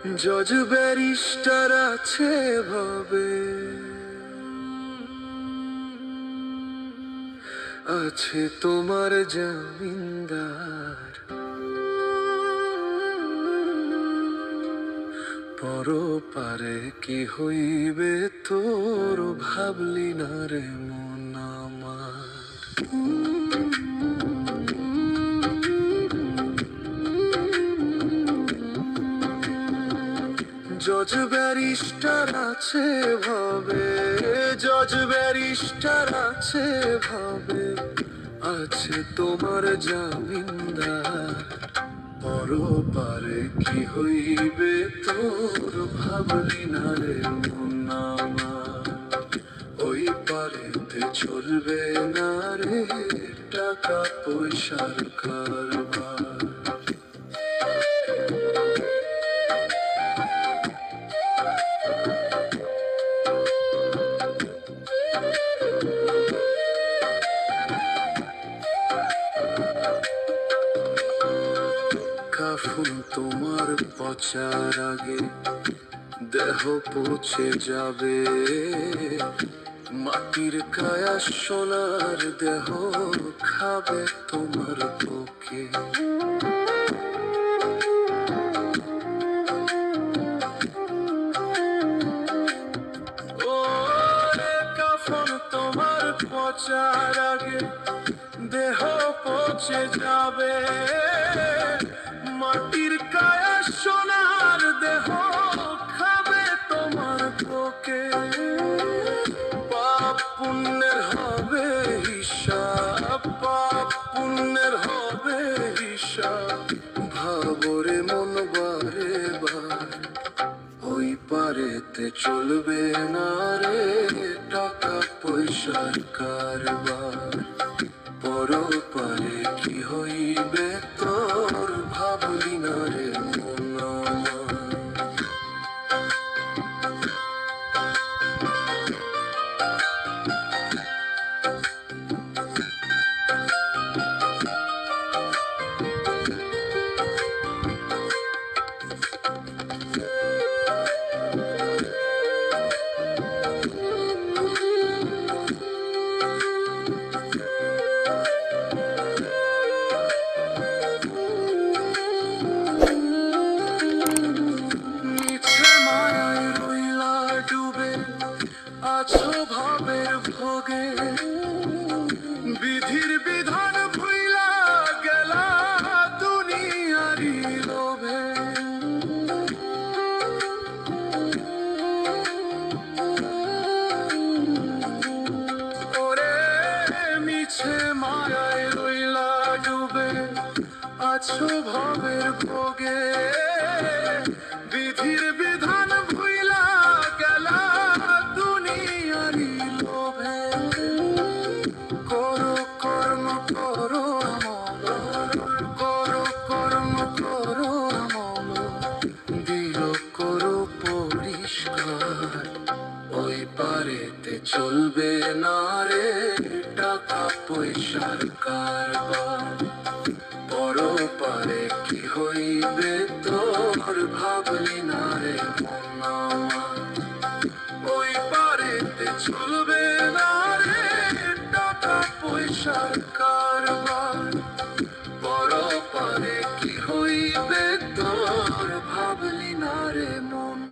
জজ ব্যারিস্টার আছে ভাবে, আছে তোমার জামিনদার। পরপারে কি হইবে তোর ভাবলি না রে মন আমার। জজ ব্যারিস্টার আছে ভাবে, জজ ব্যারিস্টার আছে ভাবে, আছে তোমার জামিনদার। পরপারে কি হইবে তোর ভাবলি না রে মন আমার। ওই পারেতে চলবে না রে টাকা পয়সার কারবার। কাফন তোমার পচার আগে দেহ পৌঁছে যাবে, মাটির কায়া সোনার দেহ খাবে তোমার বুকে। ও কাফন তোমার পচার আগে দেহ পৌঁছে যাবে, মাটির কায়া সোনার দেহ খাবে তোমার বুকে। পাপ পুণ্যের হবে হিসাব, পাপ পুণ্যের হবে হিসাব। ভাবরে মন বারে বার, ওই পারেতে চলবে না রে টাকা পয়সার কারবার। পরপারে কি হইবে তোর ভাবলি না রে মন আমার। আছো ভাবের ভোগে, বিধির বিধান ভুইলা গেলা দুনিয়ারি লোভে। ওরে মিছে মায়ায় রইলা ডুবে, আছো ভাবের ভোগে, বিধির বিধান ভুইলা গেলা দুনিয়ারি লোভে। করো কর্ম করো আমল, করো কর্ম করো আমল, দিল করো পরিষ্কার। ওই পারেতে চলবে না রে টাকা পয়সার কারবার। পরপারে কি হইবে তোর ভাবলি না রে মন আমার। ওই পারেতে চলবে না রে টাকা পয়সার কারবার।